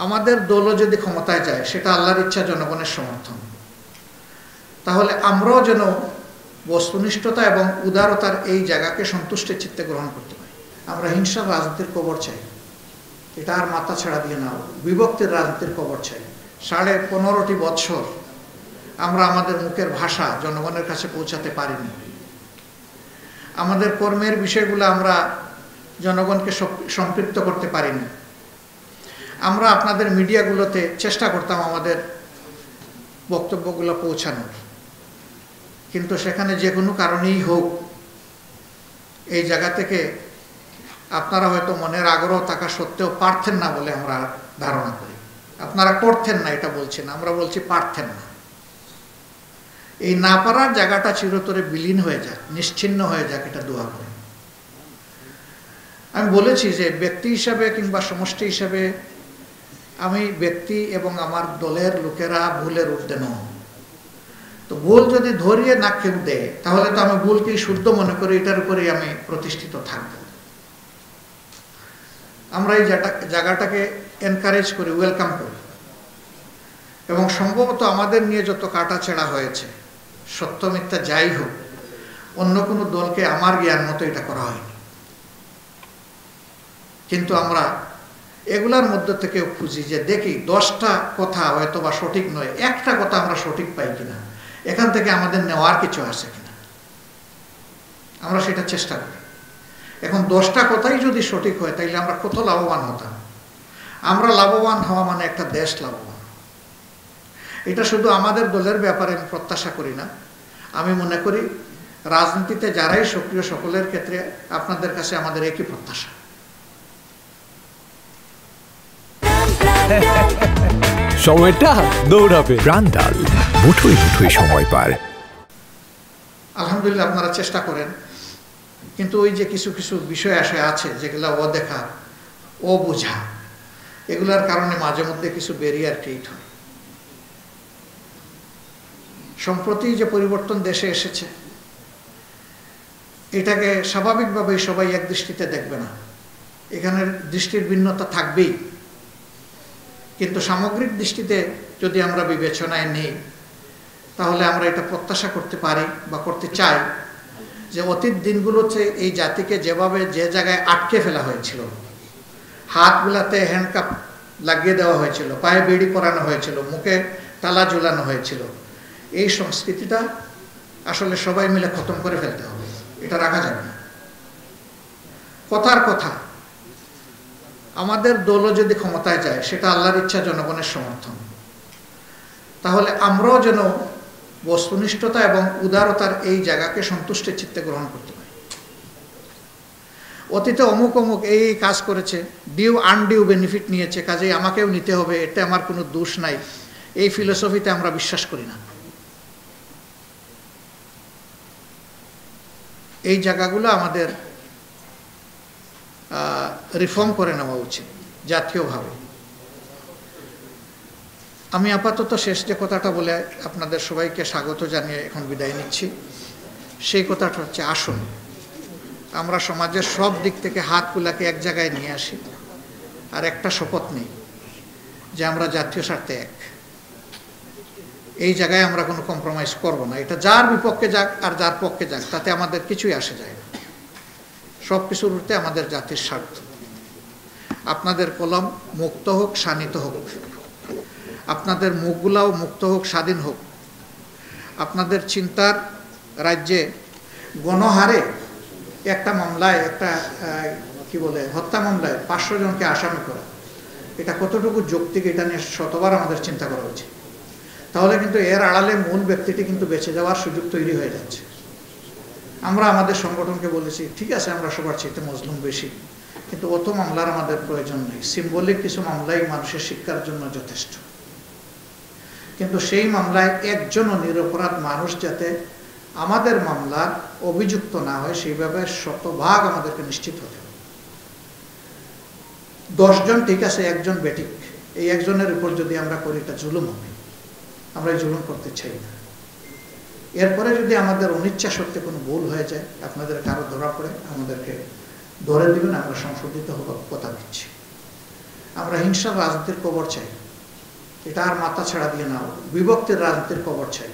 আমাদের দলও যদি ক্ষমতায় যায় সেটা আল্লাহর ইচ্ছা, জনগণের সমর্থন, তাহলে আমরাও যেন বস্তুনিষ্ঠতা এবং উদারতার এই জায়গাকে সন্তুষ্টের চিত্তে গ্রহণ করতে পারি। আমরা হিংসার রাজনীতির কবর চাই, এটা আর মাথা ছেড়া দিয়ে নাও। বিভক্তির রাজনীতির কবর চাই। 15.5 বৎসর আমরা আমাদের মুখের ভাষা জনগণের কাছে পৌঁছাতে পারিনি। আমাদের কর্মের বিষয়গুলো আমরা জনগণকে সম্পৃক্ত করতে পারিনি। আমরা আপনাদের মিডিয়াগুলোতে চেষ্টা করতাম আমাদের বক্তব্যগুলো পৌঁছানোর, কিন্তু সেখানে যে কোনো কারণেই হোক এই জায়গা থেকে আপনারা হয়তো মনের আগ্রহ থাকা সত্ত্বেও পারতেন না বলে আমরা ধারণা করি। আপনারা করতেন না এটা বলছি না, আমরা বলছি পারতেন না। এই না পারার জায়গাটা চিরতরে বিলীন হয়ে যাক, নিশ্চিহ্ন হয়ে যাক, এটা দোয়া করি। আমি বলেছি যে ব্যক্তি হিসাবে কিংবা সমষ্টি হিসাবে আমি ব্যক্তি এবং আমার দলের লোকেরা ভুলের ঊর্ধ্বে নয়। তো ভুল যদি ধরিয়ে না কেউ দেয় তাহলে তো আমি ভুলকেই শুদ্ধ মনে করি, এটার উপরেই আমি প্রতিষ্ঠিত থাকব। আমরা এই জায়গাটাকে এনকারেজ করি, ওয়েলকাম করি। এবং সম্ভবত আমাদের নিয়ে যত কাটাছেঁড়া হয়েছে, সত্য মিথ্যা যাই হোক, অন্য কোনো দলকে আমার জ্ঞান মতো এটা করা হয়নি। কিন্তু আমরা এগুলার মধ্যে থেকেও খুঁজি যে দেখি 10টা কথা হয়তো বা সঠিক নয়, একটা কথা আমরা সঠিক পাই কিনা, এখান থেকে আমাদের নেওয়ার কিছু আছে কিনা, আমরা সেটা চেষ্টা করি। এখন 10টা কথাই যদি সঠিক হয় তাইলে আমরা কত লাভবান হতাম। আমরা লাভবান হওয়া মানে একটা দেশ লাভবান। এটা শুধু আমাদের দলের ব্যাপারে আমি প্রত্যাশা করি না, আমি মনে করি রাজনীতিতে যারাই সক্রিয় সকলের ক্ষেত্রে আপনাদের কাছে আমাদের একই প্রত্যাশা। সময়টা দৌড়াবে, প্রাণডাল মুঠোই মুঠোই সময় পার। আলহামদুলিল্লাহ আপনারা চেষ্টা করেন, কিন্তু ওই যে কিছু কিছু বিষয় আছে যেগুলো অদেখা, অবোঝা, এগুলার কারণে মাঝে মধ্যে কিছু ব্যারিয়ার ক্রিয়েট হয়। সম্প্রতি যে পরিবর্তন দেশে এসেছে, এটাকে স্বাভাবিকভাবে সবাই এক দৃষ্টিতে দেখবে না, এখানের দৃষ্টির ভিন্নতা থাকবেই। কিন্তু সামগ্রিক দৃষ্টিতে যদি আমরা বিবেচনায় নেই তাহলে আমরা এটা প্রত্যাশা করতে পারি বা করতে চাই যে অতীত দিনগুলোতে এই জাতিকে যেভাবে যে জায়গায় আটকে ফেলা হয়েছিল, হাতগুলাতে হ্যান্ডকাপ লাগিয়ে দেওয়া হয়েছিল, পায়ে বেড়ি পরানো হয়েছিল, মুখে তালা ঝুলানো হয়েছিল, এই সংস্কৃতিটা আসলে সবাই মিলে খতম করে ফেলতে হবে। এটা রাখা যাবে না। কথার কথা, আমাদের দলও যদি ক্ষমতায় যায় সেটা আল্লাহর ইচ্ছা, জনগণের সমর্থন, তাহলে আমরাও যেন বস্তুনিষ্ঠতা এবং উদারতার এই জায়গাকে সন্তুষ্টের চিত্তে গ্রহণ করতে পারি। অতীতে অমুক অমুক এই কাজ করেছে, ডিউ আনডিউ বেনিফিট নিয়েছে, কাজেই আমাকেও নিতে হবে, এতে আমার কোনো দোষ নাই, এই ফিলোসফিতে আমরা বিশ্বাস করি না। এই জায়গাগুলো আমাদের রিফর্ম করে নেওয়া উচিত জাতীয়ভাবে। আমি আপাতত শেষ যে কথাটা বলে আপনাদের সবাইকে স্বাগত জানিয়ে এখন বিদায় নিচ্ছি, সেই কথাটা হচ্ছে, আসুন আমরা সমাজের সব দিক থেকে হাতগুলাকে এক জায়গায় নিয়ে আসি আর একটা শপথ নিই যে আমরা জাতীয় স্বার্থে এক। এই জায়গায় আমরা কোনো কম্প্রোমাইজ করব না। এটা যার বিপক্ষে যাক আর যার পক্ষে যাক, তাতে আমাদের কিছুই আসে যায় না। সব কিছুর উঠতে আমাদের জাতির স্বার্থ। আপনাদের কলম মুক্ত হোক, শানিত হোক, আপনাদের মুখগুলাও মুক্ত হোক, স্বাধীন হোক। আপনাদের চিন্তার রাজ্যে গণহারে একটা মামলায়, একটা হত্যা মামলায় 500 জনকে আসামি করা, এটা কতটুকু যৌক্তিক, এটা নিয়ে শতবার আমাদের চিন্তা করা উচিত। তাহলে কিন্তু এর আড়ালে মূল ব্যক্তিটি কিন্তু বেঁচে যাওয়ার সুযোগ তৈরি হয়ে যাচ্ছে। আমরা আমাদের সংগঠনকে বলেছি, ঠিক আছে আমরা সবার চাইতে মজলুম বেশি, কিন্তু অত মামলার আমাদের প্রয়োজন নেই। সিম্বলিক কিছু মামলাই মানুষের শিক্ষার জন্য যথেষ্ট। কিন্তু সেই মামলায় একজনও নিরপরাধ মানুষ যাতে আমাদের মামলার অভিযুক্ত না হয়, সেইভাবে শতভাগ আমাদেরকে নিশ্চিত হতে হবে। 10 জন ঠিক আছে, একজন বেঠিক, এই একজনের উপর যদি আমরা করি এটা জুলুম হবে। আমরা এই জুলুম করতে চাই না। এরপরে যদি আমাদের অনিচ্ছা সত্ত্বে কোনো ভুল হয়ে যায়, আপনাদের কারো ধরা পড়ে, আমাদেরকে ধরে দিবেন, আমরা সংশোধিত হবার কথা দিচ্ছি। আমরা হিংসার রাজনীতির কবর চাই, এটা আর মাথা ছাড়া দিয়ে না হোক। বিভক্তির রাজনীতির কবর চাই,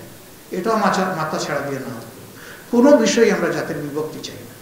এটাও মাথা ছাড়া দিয়ে না হোক। কোনো বিষয়ে আমরা জাতির বিভক্তি চাই না।